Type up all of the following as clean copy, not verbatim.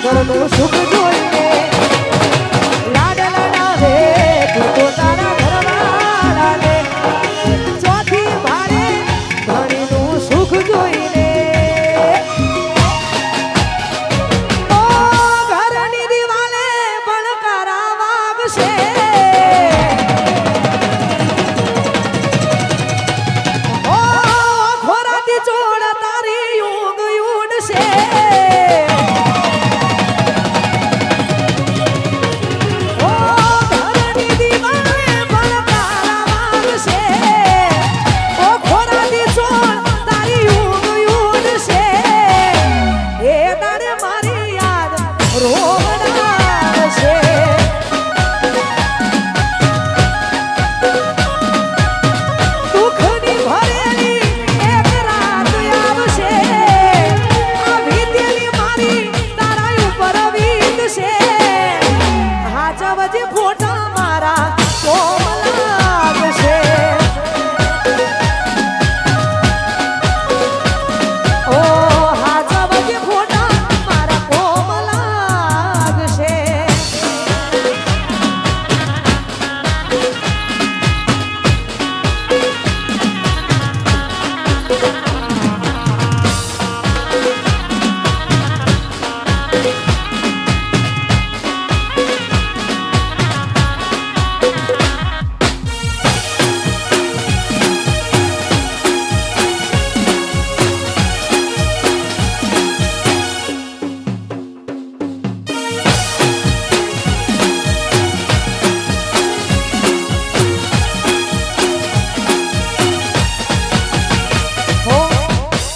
ઘરનું સુખ જોઈને લાડ લડાવે તું તો તારા ઘરવાળાને ચોથી ભાડે ધણીનું સુખ જોઈને ઓ ઘરની દિવાલે ભણકારા વાગશે ઓ ખોરાતી ચોળ તારી ઊંઘ ઉડશે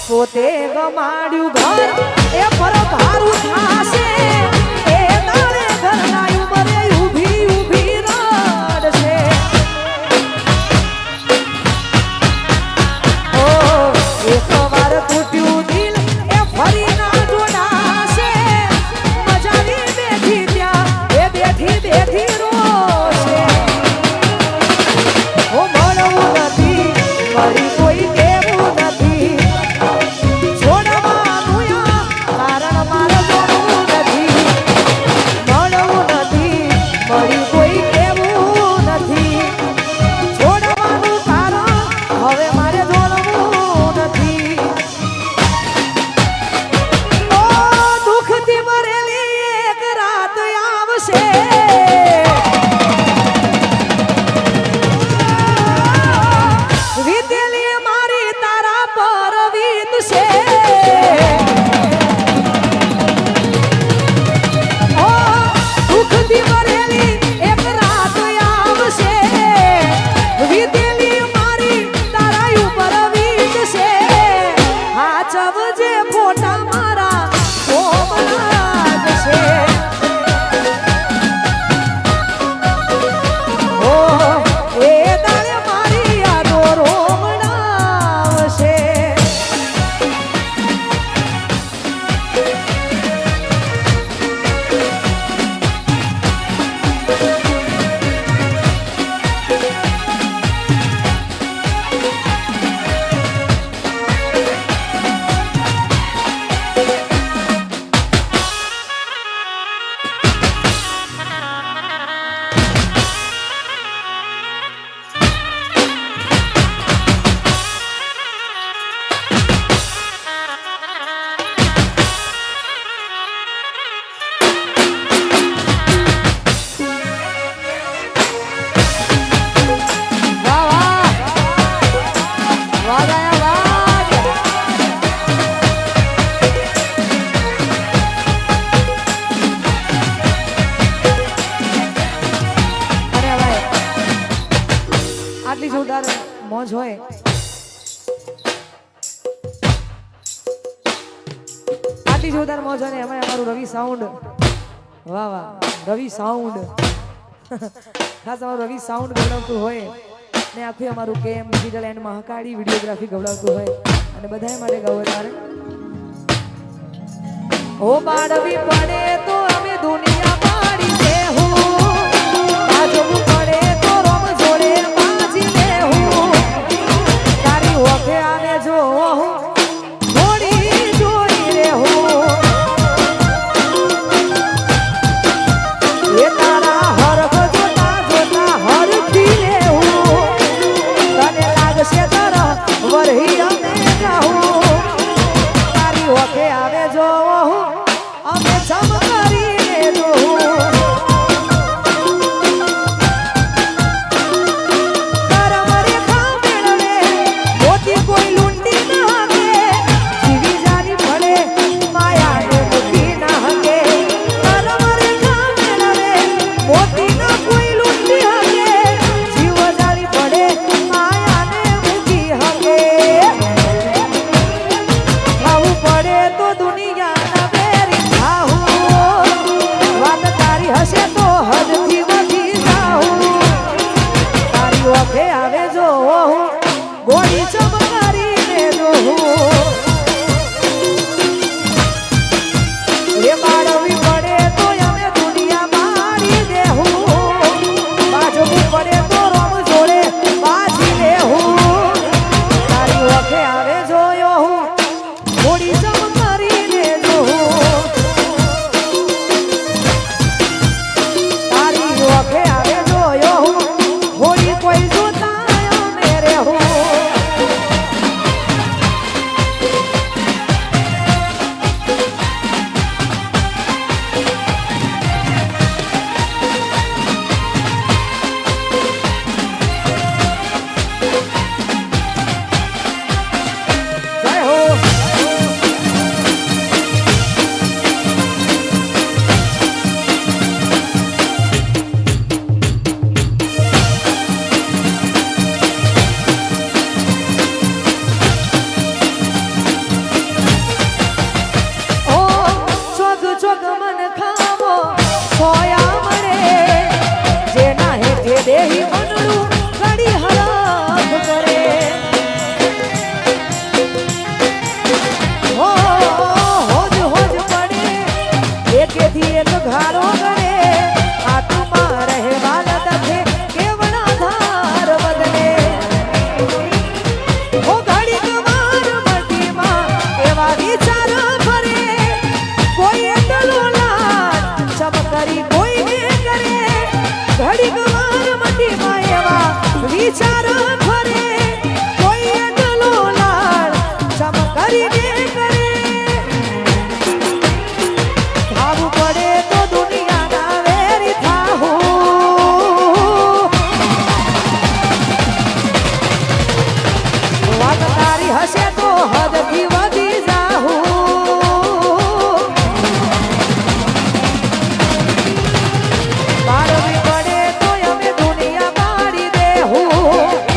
પોતે ગમાડ્યું ઘર એ પર ભારું થાશે એ તારે ઘરના ઉંમરે ઊભી ઊભી રડશે ઓ એકવાર તૂટ્યું દિલ એ ફરી ના જોડાશે મજાની બેઠી ત્યાં એ બેઠી બેઠી રોશે ઓ મળવું નથી ફરી કોઈ દેવું નથી આટલી જોરદાર મોજ હોય આટલી જોરદાર મોજ હોય ને એમાં અમારું રવિ સાઉન્ડ વાહ વાહ રવિ સાઉન્ડ ખાસ અમારું રવિ સાઉન્ડ ગવડાવતું હોય ને આખું અમારું કેમ ડિજિટલ એન્ડ મહાકાળી વિડીયોગ્રાફી ગવડાવતું હોય અને બધાએ માટે ગૌરવ તારે ઓ બાળવી પડે તો અમે દુનિયા પાડી દેહું બાજવું પડે તો રોમ જોડે બાજી લેહું તારી ઓખે આને જો થોડી જોઈ રહેવું એ તારા હરખ જોતા જોતા હરખી લેવું તને લાગશે તરફ વરહી અમે જાઉં તારી ઓખે આવે જો અમે જમ કરીને જોઉં કરમ રેખા મેળવે મોતી કોઈ લૂંટી ન હકે જીવી જાની પડે માયાને મૂકી ન હકે કરમ રેખા મેળવે મોતી ન કોઈ લૂંટી હકે જીવ જાની પડે માયાને મૂકી હકે ખાવું પડે તો દુનિયાના હશે તો હદથી વધી જાઉં તારી ઓખે આવે જો ગોળી ચમકારીને જોઉં એ બાળવી પડે તો અમે દુનિયા મારી દેહું બાજવું પડે તો રોમ જોડે બાજી લેહું તારી ઓખે આવે જોયો ગોળી ચમકારીને જોઉં ઓખે આવે જોયો હોળી કોઈ જોતા મેરે હો જય હો ચોગ મન ખાવો સોયા મરે જેના હેઠે દેહી મનડું ઘડી હરફ કરે હોજ હોજ પડે એકેથી એક ઘારો કરે આતુમાં રહેવા લખે કેવડા ધાર બદલે હો ઘડી કવાર મટીમાં એવા વિચાર ફરે કોઈ કરી કોઈને કરે ઘડી ગવાર મટીમાં એવા વિચાર ફરે કોઈ એકલો લાડ ચમ કરીને કરે ખાવું પડે તો દુનિયાના વેરી થાહું વાત તારી હશે તો હદથી વધી જાહું બાળવી પડે તો અમે દુનિયા પાડી દેહું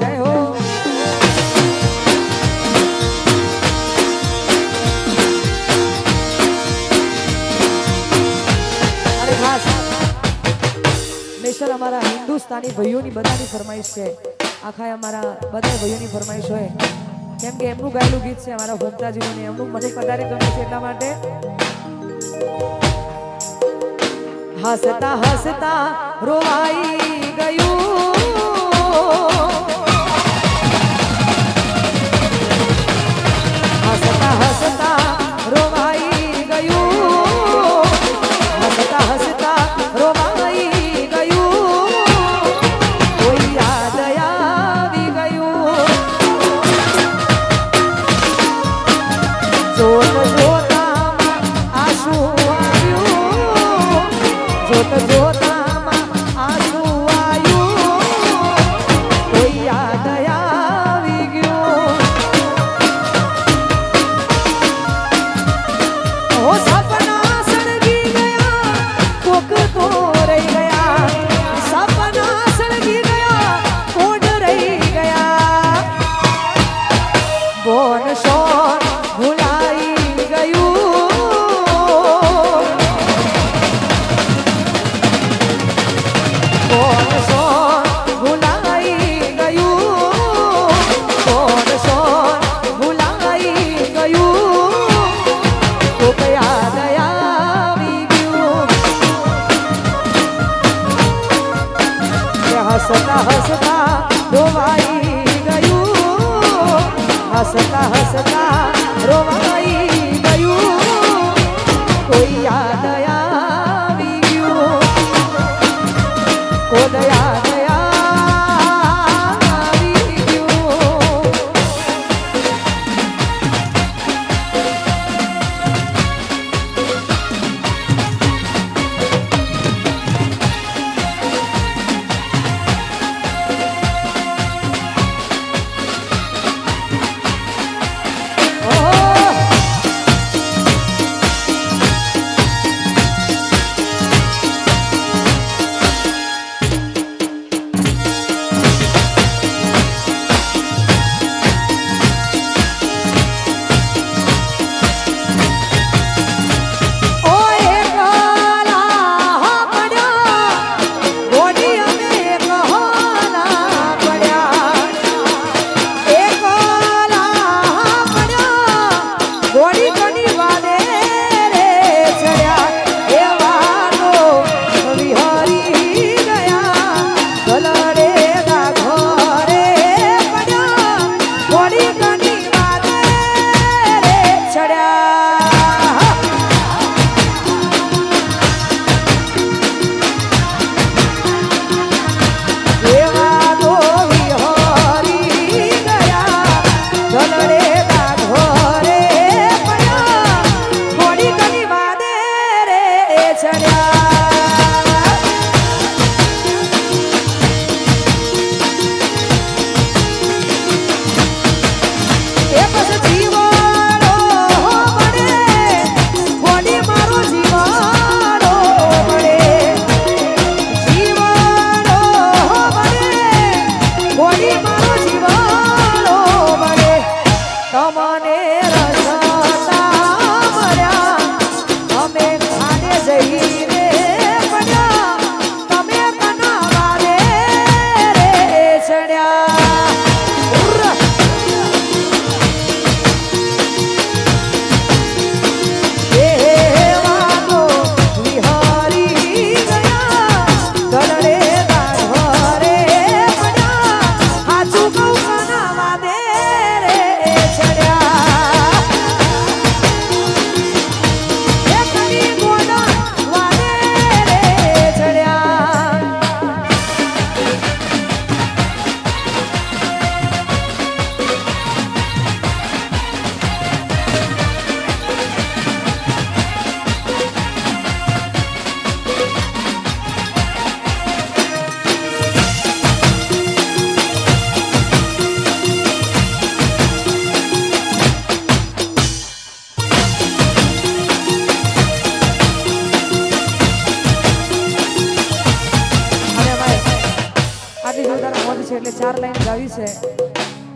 જય હો. અરે ખાસ નેશન અમારા હિન્દુસ્તાની ભાઈઓની બધાની ફરમાઈશ છે. આખા અમારા બધા ભાઈઓની ફરમાઈશ હોય કેમ કે એમનું ગાયેલું ગીત છે અમારા ભક્તાજીનું ને એમનું મને વધારે ગમે છે એટલા માટે. હસતા હસતા રોવાઈ ગયું, હસતા હસતા રોવાઈ ગયું, હસતા હસતા રોવાઈ ગયું, કોઈ યાદ આવી ગયું. જોત જોતામાં આંસુ આવ્યું, જોત જોતામાં આંસુ આવ્યું, કોઈ યાદ આવી ગયું. ઓ સપના સળગી ગયા, કોક તો રહી ગયા, સપના સળગી ગયા, કોડ રહી ગયા. બોન શોર ભૂલાઈ ગયું, બોન શોર ભૂલાઈ ગયું, બોન શોર ભૂલાઈ ગયું, કોક યાદ આવી ગયું. કે હસતા હસતા રોવાઈ ગયું, હસતા હસતા રોવાઈ ગયું, કોઈ યાદ આવી ગયું, કોઈ યાદ આવી ગયું. Oh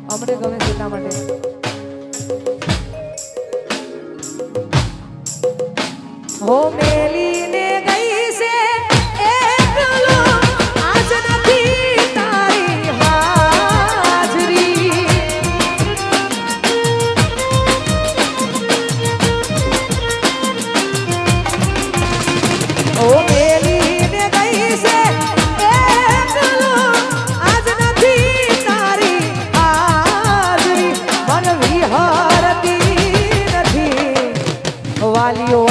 અમને ગમે છે એટલા માટે હો મેલીને ગઈ છે એકલો આજ નથી તારી હાજરી ઓ મેલીને ગઈ છે એકલો આજ નથી તારી હાજરી મન વિહરતી નથી વાલીઓ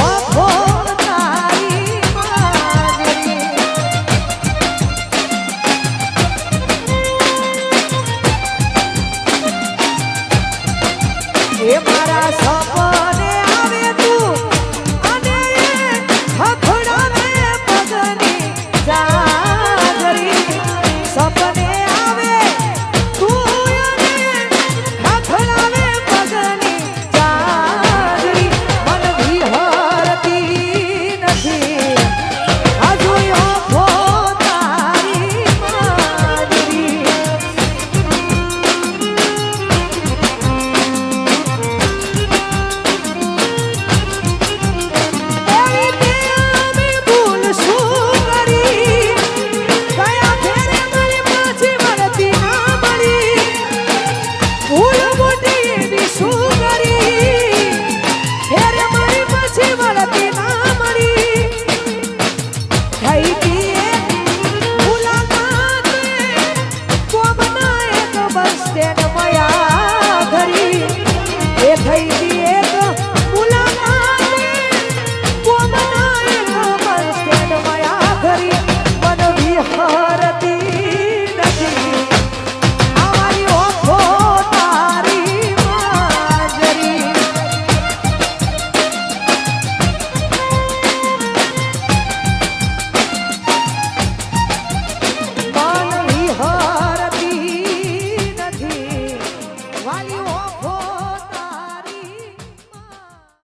એ મારા સપને આવે તું અને હખડાવે પગની જાગરી સપને આવે તું અને હખડાવે પગની જાગરી મન વિહરતી નથી હજુ ઓખો તારી માજરી stand up.